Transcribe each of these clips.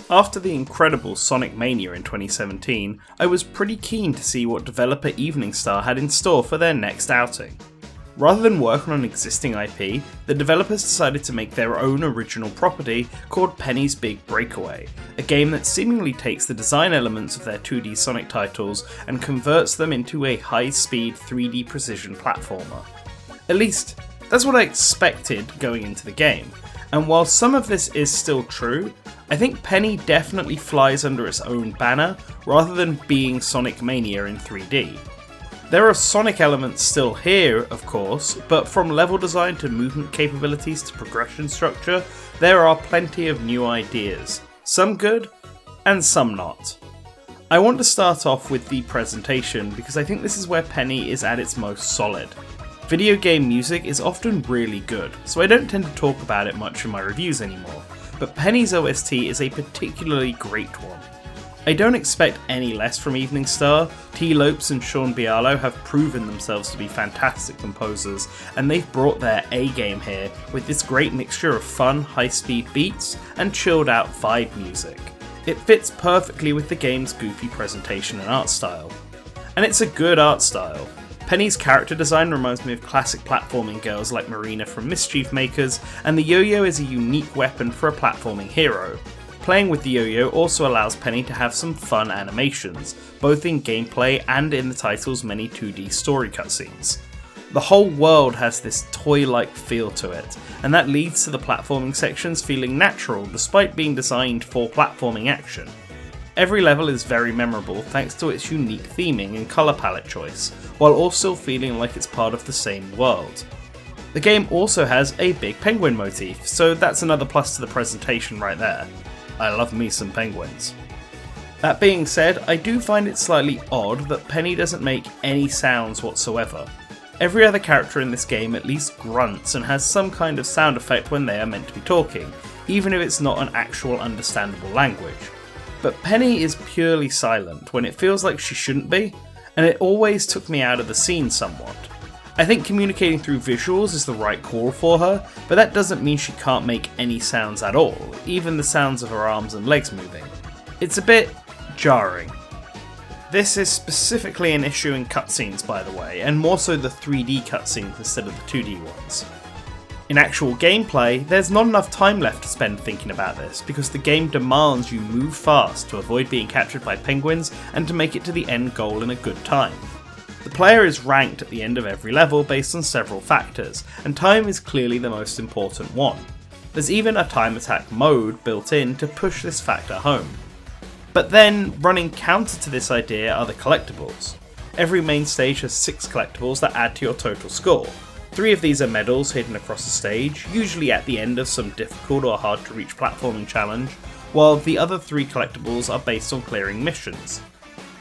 After the incredible Sonic Mania in 2017, I was pretty keen to see what developer Evening Star had in store for their next outing. Rather than work on an existing IP, the developers decided to make their own original property called Penny's Big Breakaway, a game that seemingly takes the design elements of their 2D Sonic titles and converts them into a high-speed 3D precision platformer. At least, that's what I expected going into the game, and while some of this is still true, I think Penny definitely flies under its own banner rather than being Sonic Mania in 3D. There are Sonic elements still here, of course, but from level design to movement capabilities to progression structure, there are plenty of new ideas, some good and some not. I want to start off with the presentation because I think this is where Penny is at its most solid. Video game music is often really good, so I don't tend to talk about it much in my reviews anymore, but Penny's OST is a particularly great one. I don't expect any less from Evening Star. T. Lopes and Sean Bialo have proven themselves to be fantastic composers, and they've brought their A-game here with this great mixture of fun, high-speed beats and chilled out vibe music. It fits perfectly with the game's goofy presentation and art style. And it's a good art style. Penny's character design reminds me of classic platforming girls like Marina from Mischief Makers, and the yo-yo is a unique weapon for a platforming hero. Playing with the yo-yo also allows Penny to have some fun animations, both in gameplay and in the title's many 2D story cutscenes. The whole world has this toy-like feel to it, and that leads to the platforming sections feeling natural despite being designed for platforming action. Every level is very memorable thanks to its unique theming and colour palette choice, while also feeling like it's part of the same world. The game also has a big penguin motif, so that's another plus to the presentation right there. I love me some penguins. That being said, I do find it slightly odd that Penny doesn't make any sounds whatsoever. Every other character in this game at least grunts and has some kind of sound effect when they are meant to be talking, even if it's not an actual understandable language. But Penny is purely silent when it feels like she shouldn't be, and it always took me out of the scene somewhat. I think communicating through visuals is the right call for her, but that doesn't mean she can't make any sounds at all, even the sounds of her arms and legs moving. It's a bit jarring. This is specifically an issue in cutscenes, by the way, and more so the 3D cutscenes instead of the 2D ones. In actual gameplay, there's not enough time left to spend thinking about this, because the game demands you move fast to avoid being captured by penguins and to make it to the end goal in a good time. The player is ranked at the end of every level based on several factors, and time is clearly the most important one. There's even a time attack mode built in to push this factor home. But then, running counter to this idea are the collectibles. Every main stage has 6 collectibles that add to your total score. 3 of these are medals hidden across the stage, usually at the end of some difficult or hard to reach platforming challenge, while the other 3 collectibles are based on clearing missions.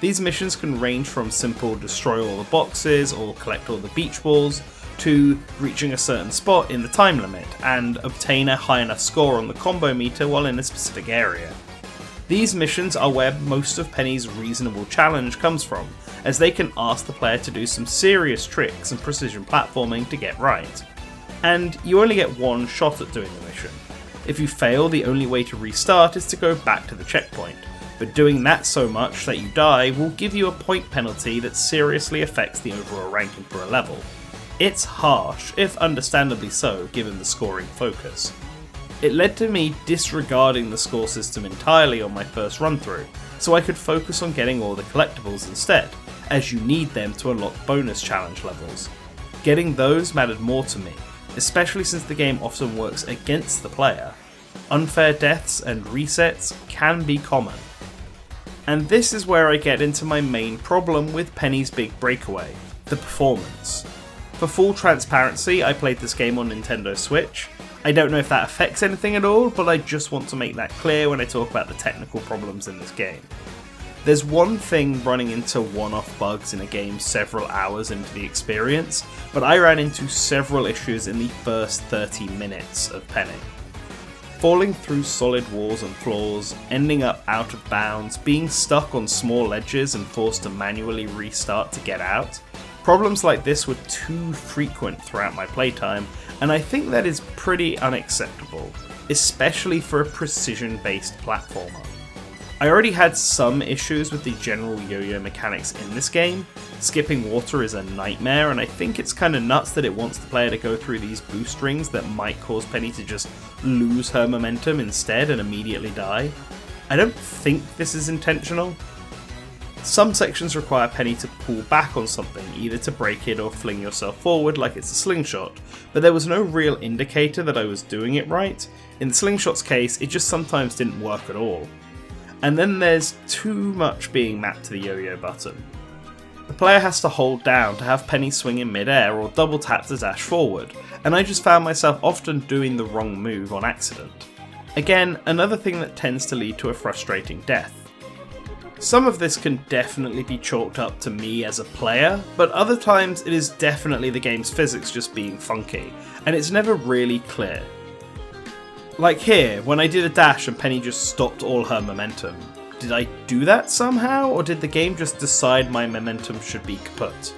These missions can range from simple destroy all the boxes or collect all the beach balls, to reaching a certain spot in the time limit and obtain a high enough score on the combo meter while in a specific area. These missions are where most of Penny's reasonable challenge comes from, as they can ask the player to do some serious tricks and precision platforming to get right. And you only get one shot at doing the mission. If you fail, the only way to restart is to go back to the checkpoint, but doing that so much that you die will give you a point penalty that seriously affects the overall ranking for a level. It's harsh, if understandably so, given the scoring focus. It led to me disregarding the score system entirely on my first run through, so I could focus on getting all the collectibles instead, as you need them to unlock bonus challenge levels. Getting those mattered more to me, especially since the game often works against the player. Unfair deaths and resets can be common. And this is where I get into my main problem with Penny's Big Breakaway, the performance. For full transparency, I played this game on Nintendo Switch. I don't know if that affects anything at all, but I just want to make that clear when I talk about the technical problems in this game. There's one thing running into one-off bugs in a game several hours into the experience, but I ran into several issues in the first 30 minutes of Penny. Falling through solid walls and floors, ending up out of bounds, being stuck on small ledges and forced to manually restart to get out, Problems like this were too frequent throughout my playtime, and I think that is pretty unacceptable, especially for a precision-based platformer. I already had some issues with the general yo-yo mechanics in this game. Skipping water is a nightmare, and I think it's kinda nuts that it wants the player to go through these boost rings that might cause Penny to just lose her momentum instead and immediately die. I don't think this is intentional. Some sections require Penny to pull back on something, either to break it or fling yourself forward like it's a slingshot, but there was no real indicator that I was doing it right. In the slingshot's case, it just sometimes didn't work at all. And then there's too much being mapped to the yo-yo button. The player has to hold down to have Penny swing in mid-air or double tap to dash forward, and I just found myself often doing the wrong move on accident. Again, another thing that tends to lead to a frustrating death. Some of this can definitely be chalked up to me as a player, but other times it is definitely the game's physics just being funky, and it's never really clear. Like here, when I did a dash and Penny just stopped all her momentum. Did I do that somehow, or did the game just decide my momentum should be kaput?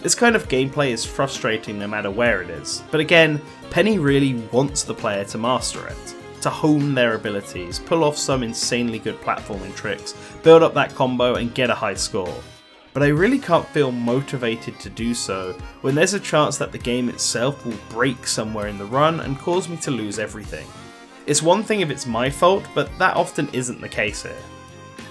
This kind of gameplay is frustrating no matter where it is, but again, Penny really wants the player to master it, to hone their abilities, pull off some insanely good platforming tricks, build up that combo and get a high score. But I really can't feel motivated to do so when there's a chance that the game itself will break somewhere in the run and cause me to lose everything. It's one thing if it's my fault, but that often isn't the case here.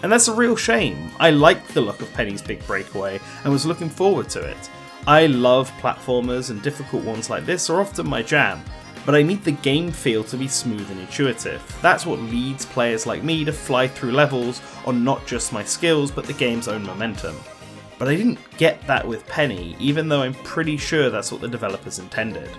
And that's a real shame. I liked the look of Penny's Big Breakaway and was looking forward to it. I love platformers, and difficult ones like this are often my jam, but I need the game feel to be smooth and intuitive. That's what leads players like me to fly through levels on not just my skills but the game's own momentum. But I didn't get that with Penny, even though I'm pretty sure that's what the developers intended.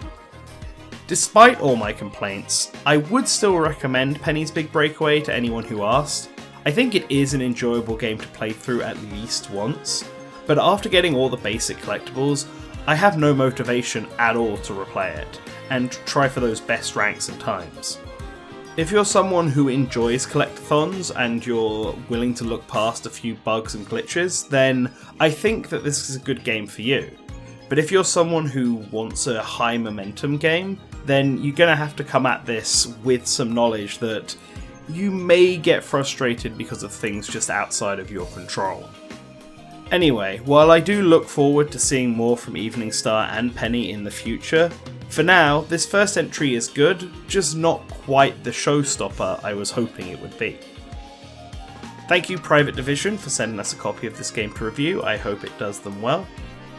Despite all my complaints, I would still recommend Penny's Big Breakaway to anyone who asked. I think it is an enjoyable game to play through at least once, but after getting all the basic collectibles, I have no motivation at all to replay it, and try for those best ranks and times. If you're someone who enjoys collectathons and you're willing to look past a few bugs and glitches, then I think that this is a good game for you. But if you're someone who wants a high momentum game, then you're going to have to come at this with some knowledge that you may get frustrated because of things just outside of your control. Anyway, while I do look forward to seeing more from Evening Star and Penny in the future, for now, this first entry is good, just not quite the showstopper I was hoping it would be. Thank you Private Division for sending us a copy of this game to review, I hope it does them well.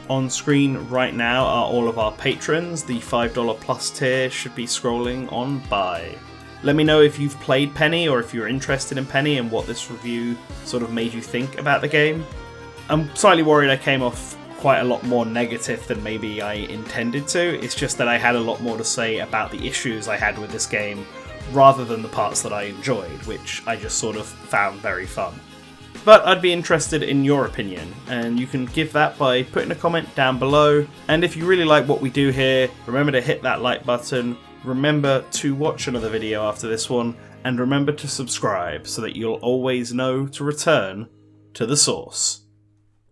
On screen right now are all of our patrons, the $5 plus tier should be scrolling on by. Let me know if you've played Penny or if you're interested in Penny and what this review sort of made you think about the game. I'm slightly worried I came off quite a lot more negative than maybe I intended to. It's just that I had a lot more to say about the issues I had with this game rather than the parts that I enjoyed, which I just sort of found very fun. But I'd be interested in your opinion, and you can give that by putting a comment down below. And if you really like what we do here, remember to hit that like button, remember to watch another video after this one, and remember to subscribe so that you'll always know to return to the source.